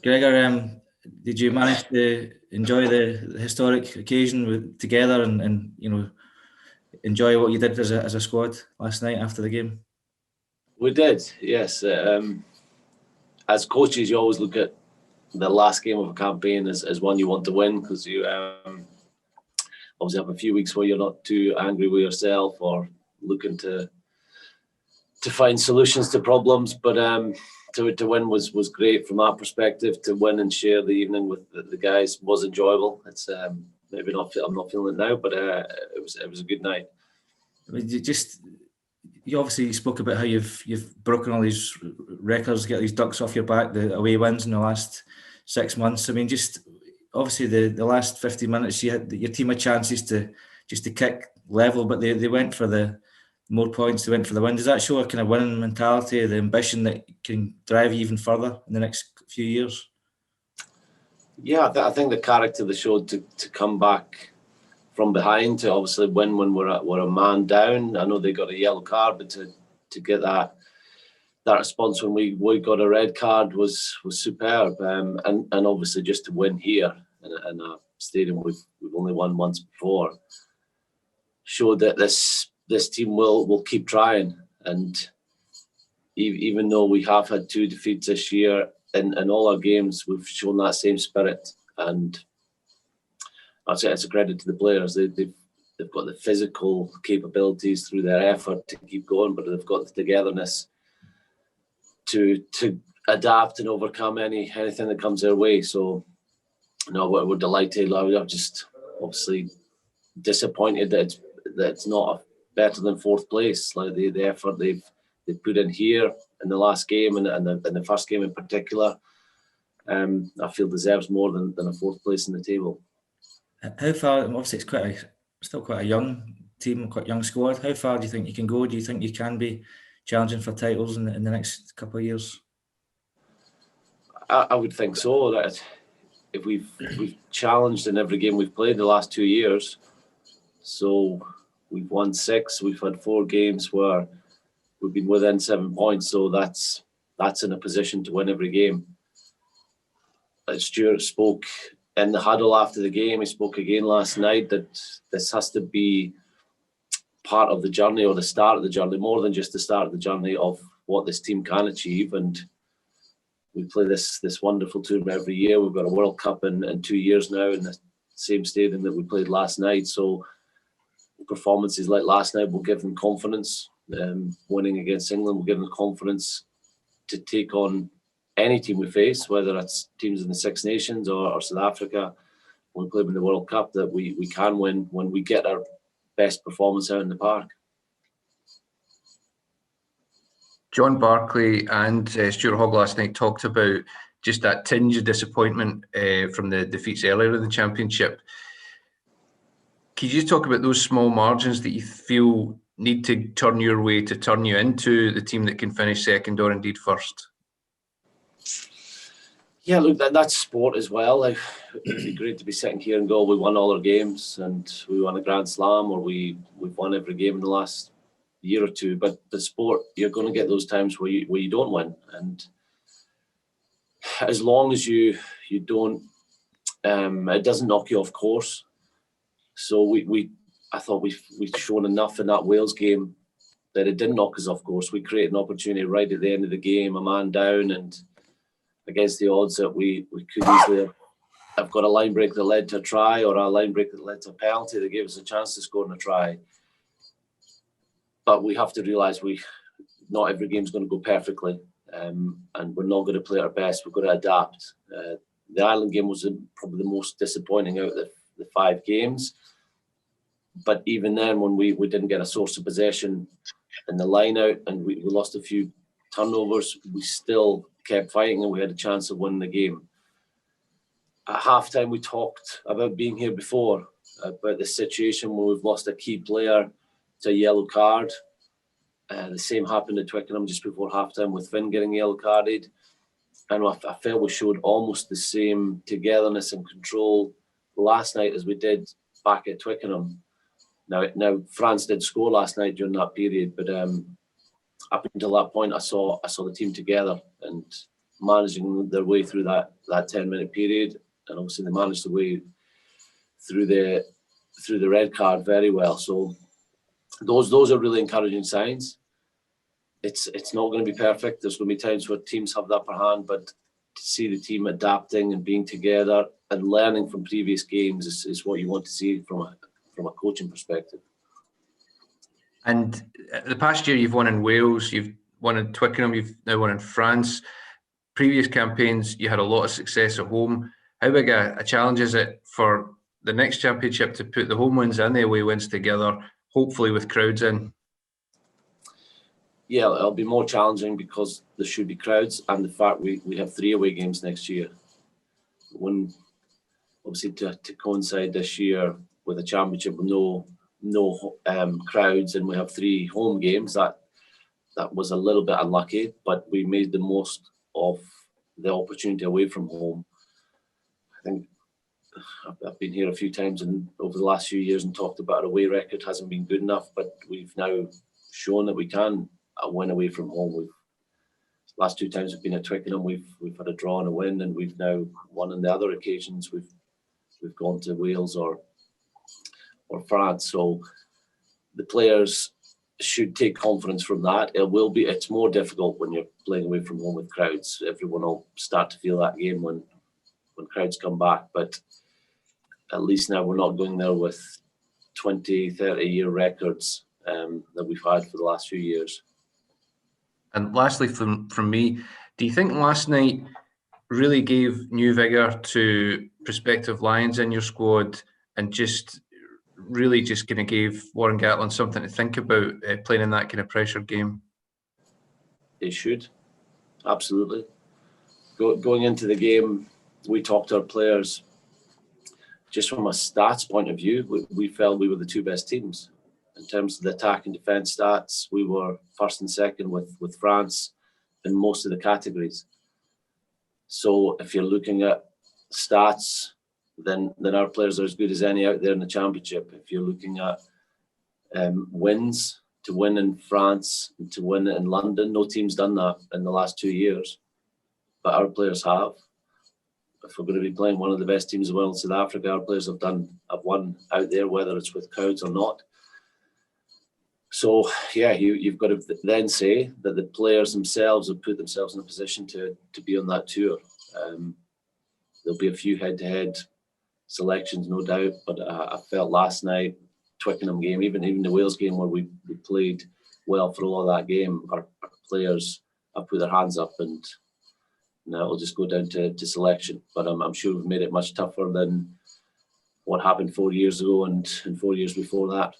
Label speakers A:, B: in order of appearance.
A: Gregor, did you manage to enjoy the historic occasion together and enjoy what you did as a squad last night after the game?
B: We did, yes. As coaches, you always look at the last game of a campaign as one you want to win, because you obviously have a few weeks where you're not too angry with yourself or looking to find solutions to problems. But to win was great from that perspective. To win and share the evening with the guys was enjoyable. It's maybe not. I'm not feeling it now, but it was a good night.
A: I mean, you obviously spoke about how you've broken all these records, get these ducks off your back, the away wins in the last 6 months. I mean, just obviously the last 50 minutes, your team had chances to kick level, but they went for the more points, they went for the win. Does that show a kind of winning mentality, the ambition that can drive you even further in the next few years?
B: Yeah, I think the character they showed to come back from behind, to obviously win when we're a man down. I know they got a yellow card, but to get that response when we got a red card was superb. And obviously just to win here in a stadium we've only won once before showed that this team will keep trying. And even though we have had 2 defeats this year, in all our games we've shown that same spirit. And I'd say it's a credit to the players. They've got the physical capabilities through their effort to keep going, but they've got the togetherness to adapt and overcome anything that comes their way. So, we're delighted. I'm just obviously disappointed that it's not better than 4th place. Like the effort they've put in here in the last game and the first game in particular, I feel deserves more than a 4th place in the table.
A: How far? Obviously, it's still quite a young team, quite a young squad. How far do you think you can go? Do you think you can be challenging for titles in the next couple of years?
B: I would think so. That if we've challenged in every game we've played the last 2 years, so we've won 6. We've had 4 games where we've been within 7 points. So that's in a position to win every game. Stuart spoke in the huddle after the game. He spoke again last night that this has to be part of the journey, or the start of the journey, more than just the start of the journey of what this team can achieve. And we play this wonderful tournament every year. We've got a World Cup in 2 years now in the same stadium that we played last night. So performances like last night will give them confidence. Winning against England will give them confidence to take on any team we face, whether it's teams in the Six Nations or South Africa. When we play in the World Cup, that we can win when we get our best performance out in the park.
C: John Barclay and Stuart Hogg last night talked about just that tinge of disappointment from the defeats earlier in the championship. Can you just talk about those small margins that you feel need to turn your way to turn you into the team that can finish second or indeed first?
B: Yeah, look, that's sport as well. Like, it'd be great to be sitting here and go, we won all our games and we won a Grand Slam, or we've won every game in the last year or two. But the sport, you're going to get those times where you don't win, and as long as you don't, it doesn't knock you off course. So I thought we've shown enough in that Wales game that it didn't knock us off course. We created an opportunity right at the end of the game, a man down, and against the odds that we could easily have got a line break that led to a try, or a line break that led to a penalty that gave us a chance to score in a try. But we have to realise not every game's going to go perfectly, and we're not going to play our best. We've got to adapt. The Ireland game was probably the most disappointing out of the 5 games. But even then, when we didn't get a source of possession in the line out and we lost a few turnovers, we still kept fighting and we had a chance of winning the game. At halftime, we talked about being here before, about the situation where we've lost a key player to a yellow card. The same happened at Twickenham just before halftime with Finn getting yellow carded. And I felt we showed almost the same togetherness and control last night as we did back at Twickenham. Now France did score last night during that period, but up until that point, I saw the team together, and managing their way through that 10-minute period, and obviously they managed their way through the red card very well. So those are really encouraging signs. It's not going to be perfect. There's going to be times where teams have the upper hand, but to see the team adapting and being together and learning from previous games is what you want to see from a coaching perspective.
C: And the past year you've won in Wales, you've won in Twickenham, you've now won in France. Previous campaigns, you had a lot of success at home. How big a challenge is it for the next championship to put the home wins and the away wins together, hopefully with crowds in?
B: Yeah, it'll be more challenging because there should be crowds, and the fact we have 3 away games next year. When obviously to coincide this year with a championship with no crowds, and we have 3 home games, that was a little bit unlucky, but we made the most of the opportunity away from home. I think I've been here a few times and over the last few years and talked about our away record hasn't been good enough, but we've now shown that we can win away from home. Last 2 times we've been at Twickenham, we've had a draw and a win, and we've now won on the other occasions. We've gone to Wales or France. So the players should take confidence from that. It's more difficult when you're playing away from home with crowds. Everyone will start to feel that game when crowds come back, but at least now we're not going there with 20-30 year records that we've had for the last few years.
C: And lastly from me, do you think last night really gave new vigour to prospective Lions in your squad, and just really just kind of gave Warren Gatland something to think about playing in that kind of pressure game?
B: It should, absolutely. Going into the game, we talked to our players. Just from a stats point of view, we felt we were the 2 best teams. In terms of the attack and defence stats, we were first and second with France in most of the categories. So if you're looking at stats, then our players are as good as any out there in the championship. If you're looking at wins, to win in France and to win in London, no team's done that in the last 2 years, but our players have. If we're going to be playing one of the best teams in the world in South Africa, our players have won out there, whether it's with crowds or not. So yeah, you've got to then say that the players themselves have put themselves in a position to be on that tour. There'll be a few head-to-head selections, no doubt, but I felt last night, Twickenham game, even the Wales game where we played well for all of that game, our players have put their hands up, and now it'll just go down to selection. But I'm sure we've made it much tougher than what happened 4 years ago and 4 years before that.